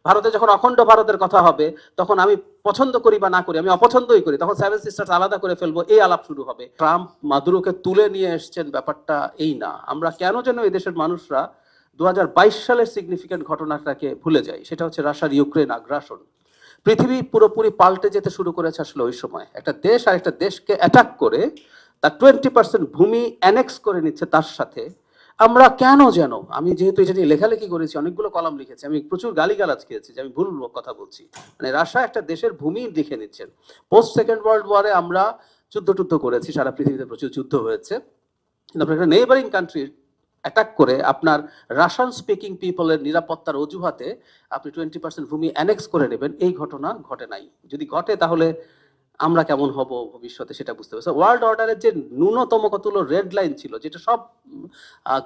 ভারতে যখন অখণ্ড ভারতের কথা হবে তখন আমি পছন্দ করি বা না করি, আমি অপছন্দই করি, তখন সেভেন সিস্টার্স আলাদা করে ফেলবো, এই আলাপ শুরু হবে। ট্রাম্প মাদুরোকে তুলে নিয়ে এসছেন, ব্যাপারটা এই না। আমরা কেন যেন এই দেশের মানুষরা 2022 সালের সিগনিফিকেন্ট ঘটনাটাকে ভুলে যাই, সেটা হচ্ছে রাশিয়ার ইউক্রেন আগ্রাসন। পৃথিবী পুরোপুরি পাল্টে যেতে শুরু করেছে আসলে ওই সময়। একটা দেশ আর একটা দেশকে অ্যাটাক করে তার 20% ভূমি অ্যানেক্স করে নিচ্ছে তার সাথে। আমরা কেন যেন, আমি যেহেতু এটা নিয়ে লেখালেখি করেছি, অনেকগুলো কলাম লিখেছি, আমি প্রচুর গালিগালাজ খেয়েছি যে আমি ভুল কথা বলছি। মানে রাশিয়া একটা দেশের ভূমি লিখে নিচ্ছেন। পোস্ট সেকেন্ড ওয়ার্ল্ড ওয়ারে আমরা যুদ্ধ করেছি, সারা পৃথিবীতে প্রচুর যুদ্ধ হয়েছে, কিন্তু আপনার একটা নেইবারিং কান্ট্রির অ্যাটাক করে আপনার রাশিয়ান স্পিকিং পিপলের নিরাপত্তার অজুহাতে আপনি 20% ভূমি অ্যানেক্স করে নেবেন, এই ঘটনা ঘটে নাই। যদি ঘটে তাহলে আমরা কেমন হব ভবিষ্যতে সেটা বুঝতে পারছি। ওয়ার্ল্ড অর্ডারের যে ন্যূনতম কতগুলো রেড লাইন ছিল, যেটা সব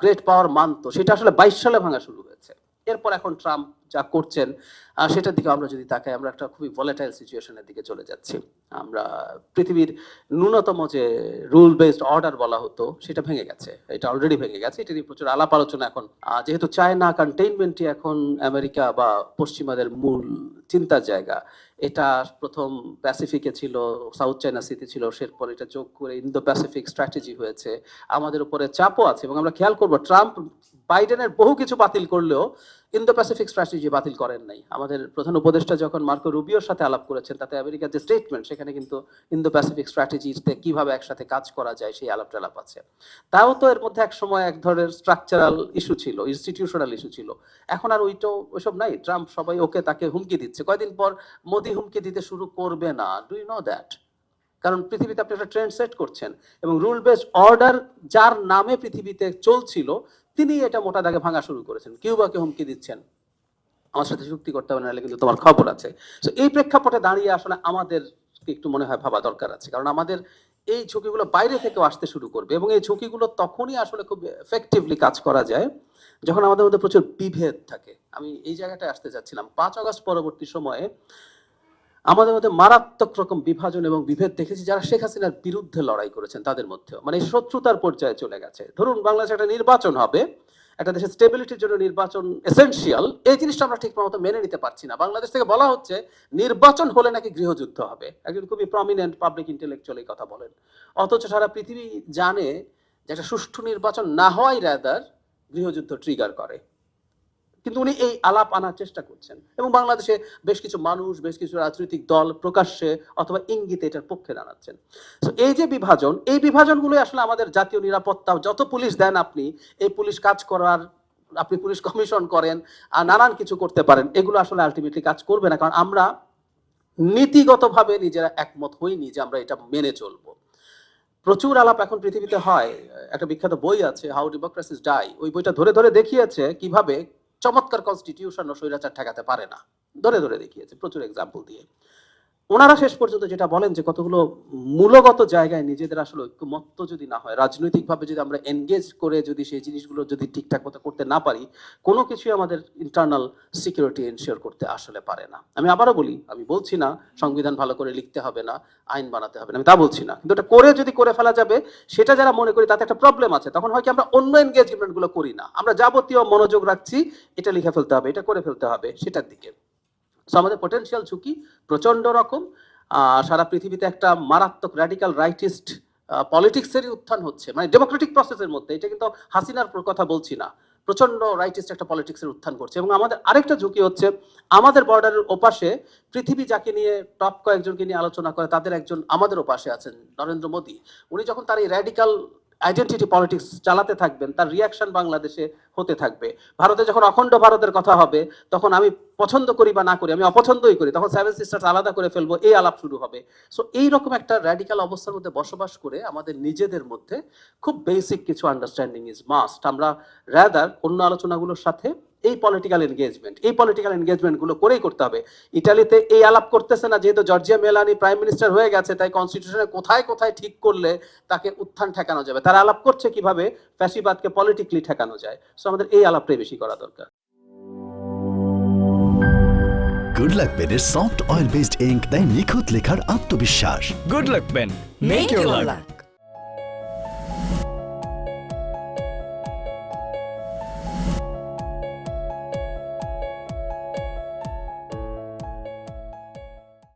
গ্রেট পাওয়ার মানতো, সেটা আসলে 22 সালে ভাঙা শুরু হয়েছে। এরপর এখন ট্রাম্প যা করছেন সেটার দিকে আমরা যদি তাকাই, আমরা একটা খুবই ভলেটাইল সিচুয়েশনের দিকে চলে যাচ্ছি। আমরা পৃথিবীর ন্যূনতম যে রুল বেসড অর্ডার বলা হতো সেটা ভেঙে গেছে, এটা অলরেডি ভেঙে গেছে। এটা নিয়ে প্রচুর আলাপ আলোচনা এখন, যেহেতু চায়না কন্টেইনমেন্টই এখন আমেরিকা বা পশ্চিমাদের মূল চিন্তার জায়গা। এটা প্রথম প্যাসিফিকে ছিল, সাউথ চায়না সিতে ছিল, সেরপর এটা যোগ করে ইন্দো প্যাসিফিক স্ট্র্যাটেজি হয়েছে। আমাদের উপরে চাপও আছে, এবং আমরা খেয়াল করবো ট্রাম্প বাইডেনের বহু কিছু বাতিল করলেও ইন্দো প্যাসিফিক স্ট্র্যাটেজি বাতিল করেন নাই। আমাদের প্রধান উপদেষ্টা যখন মার্কো রুবিওর সাথে আলাপ করেছেন, তাতে আমেরিকার যে স্টেটমেন্ট, সেখানে কিন্তু ইন্দো প্যাসিফিক স্ট্র্যাটেজিতে কিভাবে একসাথে কাজ করা যায় সেই আলাপ টালাপ আছে। তাও তো এর মধ্যে এক সময় এক ধরনের স্ট্রাকচারাল ইস্যু ছিল, ইনস্টিটিউশনাল ইস্যু ছিল। এখন আর ওইসব নাই। ট্রাম্প সবাই ওকে তাকে হুমকি দিচ্ছে, কয়দিন পর মোদি হুমকি দিতে শুরু করবে না। Do you know that? কারণ পৃথিবীতে আপনি একটা ট্রেন্ড সেট করছেন, এবং রুল বেসড অর্ডার যার নামে পৃথিবীতে চলছিল তিনি এটা মোটা দাগে ভাঙা শুরু করেছেন। কিউবাকে হুমকি দিচ্ছেন, আমার সাথে চুক্তি করতে হবে, নাহলে কিন্তু তোমার খবর আছে। তো এই প্রেক্ষাপটে দাঁড়িয়ে আসলে আমাদের একটু মনে হয় ভাবা দরকার আছে, কারণ আমাদের এই ঝুঁকিগুলো বাইরে থেকেও আসতে শুরু করবে, এবং এই ঝুঁকিগুলো তখনই আসলে খুব এফেক্টিভলি কাজ করা যায় যখন আমাদের মধ্যে প্রচুর বিভেদ থাকে। আমি এই জায়গাটায় আসতে চাচ্ছিলাম। 5 আগস্ট পরবর্তী সময়ে আমাদের মধ্যে মারাত্মক রকম বিভাজন এবং বিভেদ দেখেছি, যারা শেখ হাসিনার বিরুদ্ধে লড়াই করেছেন তাদের মধ্যেও, মানে শত্রুতার পর্যায়ে চলে গেছে। ধরুন বাংলাদেশে একটা নির্বাচন হবে, একটা দেশের স্টেবিলিটির জন্য নির্বাচন এসেনশিয়াল, এই জিনিসটা আমরা ঠিক মতো মেনে নিতে পারছি না। বাংলাদেশ থেকে বলা হচ্ছে নির্বাচন হলে নাকি গৃহযুদ্ধ হবে। একজন খুবই প্রমিনেন্ট পাবলিক ইন্টেলেকচুয়াল এই কথা বলেন, অথচ সারা পৃথিবী জানে যে একটা সুষ্ঠু নির্বাচন না হওয়াই রাদার গৃহযুদ্ধ ট্রিগার করে। কিন্তু উনি এই আলাপ আনার চেষ্টা করছেন, এবং বাংলাদেশে বেশ কিছু মানুষ, বেশ কিছু রাজনৈতিক দল প্রকাশ্যে অথবা ইঙ্গিতে এটার পক্ষে দাঁড়াচ্ছেন। তো এই যে বিভাজন, এই বিভাজনগুলো আসলে আমাদের জাতীয় নিরাপত্তা, যত পুলিশ দেন আপনি, এই পুলিশ কাজ করার, আপনি পুলিশ কমিশন করেন আর নানান কিছু করতে পারেন, এগুলো আসলে আলটিমেটলি কাজ করবে না, কারণ আমরা নীতিগতভাবে নিজেরা একমত হইনি যে আমরা এটা মেনে চলবো। প্রচুর আলাপ এখন পৃথিবীতে হয়। একটা বিখ্যাত বই আছে, হাউ ডেমোক্রেসিস ডাই। ওই বইটা ধরে ধরে দেখিয়েছে কিভাবে চমৎকার কনস্টিটিউশন ও স্বৈরাচার ঠেকাতে পারে না। ধরে ধরে দেখিয়েছে প্রচুর এক্সাম্পল দিয়ে। ওনারা শেষ পর্যন্ত যেটা বলেন যে কতগুলো মূলগত জায়গায় নিজেদের আসলে ঐক্যমত্য যদি না হয়, রাজনৈতিকভাবে যদি আমরা এনগেজ করে যদি সেই জিনিসগুলো যদি ঠিকঠাক মতো করতে না পারি, কোনো কিছুই আমাদের ইন্টারনাল সিকিউরিটি এনশিওর করতে আসলে পারে না। আমি আবারও বলি, আমি বলছি না সংবিধান ভালো করে লিখতে হবে না, আইন বানাতে হবে না, আমি তা বলছি না, কিন্তু এটা করে যদি করে ফেলা যাবে, সেটা যারা মনে করি তাতে একটা প্রবলেম আছে। তখন হয় কি, আমরা অন্য এনগেজমেন্ট গুলো করি না, আমরা যাবতীয় মনোযোগ রাখছি এটা লিখে ফেলতে হবে, এটা করে ফেলতে হবে, সেটার দিকে। আমাদের পটেনশিয়াল ঝুঁকি প্রচন্ড রকম। সারা পৃথিবীতে একটা মারাত্মক র্যাডিক্যাল রাইটিস্ট পলিটিক্সেরই উত্থান হচ্ছে, মানে ডেমোক্রেটিক প্রসেসের মধ্যে। এটা কিন্তু হাসিনার কথা বলছি না, প্রচন্ড রাইটিস্ট একটা পলিটিক্সের উত্থান করছে। এবং আমাদের আরেকটা ঝুঁকি হচ্ছে, আমাদের বর্ডারের ওপাশে পৃথিবী যাকে নিয়ে টপ কয়েকজনকে নিয়ে আলোচনা করে, তাদের একজন আমাদের ওপাশে আছেন নরেন্দ্র মোদী। উনি যখন তার এই র্যাডিক্যাল আইডেন্টিটি পলিটিক্স চালাতে থাকবেন, তার রিয়াকশন বাংলাদেশে হতে থাকবে। ভারতে যখন অখণ্ড ভারতের কথা হবে তখন আমি পছন্দ করি বা না করি, আমি অপছন্দই করি, তখন সেভেন সিস্টার্স আলাদা করে ফেলবো, এই আলাপ শুরু হবে। সো এইরকম একটা র্যাডিক্যাল অবস্থার মধ্যে বসবাস করে আমাদের নিজেদের মধ্যে খুব বেসিক কিছু আন্ডারস্ট্যান্ডিং ইজ মাস্ট। আমরা রাদার অন্য আলোচনাগুলোর সাথে এই পলিটিক্যাল এনগেজমেন্ট গুলো করেই করতে হবে। ইটালিতে এই আলাপ করতেছে না, যেহেতু জর্জিয়া মেলানি প্রাইম মিনিস্টার হয়ে গেছে, তাই কনস্টিটিউশনে কোথায় কোথায় ঠিক করলে তাকে উত্থান ঠেকানো যাবে, তারা আলাপ করছে কিভাবে ফ্যাসিবাদকে পলিটিক্যালি ঠেকানো যায়। সো আমাদের এই আলাপটাই বেশি করা দরকার। গুড লাক পেনের সফট অয়েল বেসড ইঙ্ক দেয় নিখুঁত লেখার আত্মবিশ্বাস। Good luck pen. Make your luck.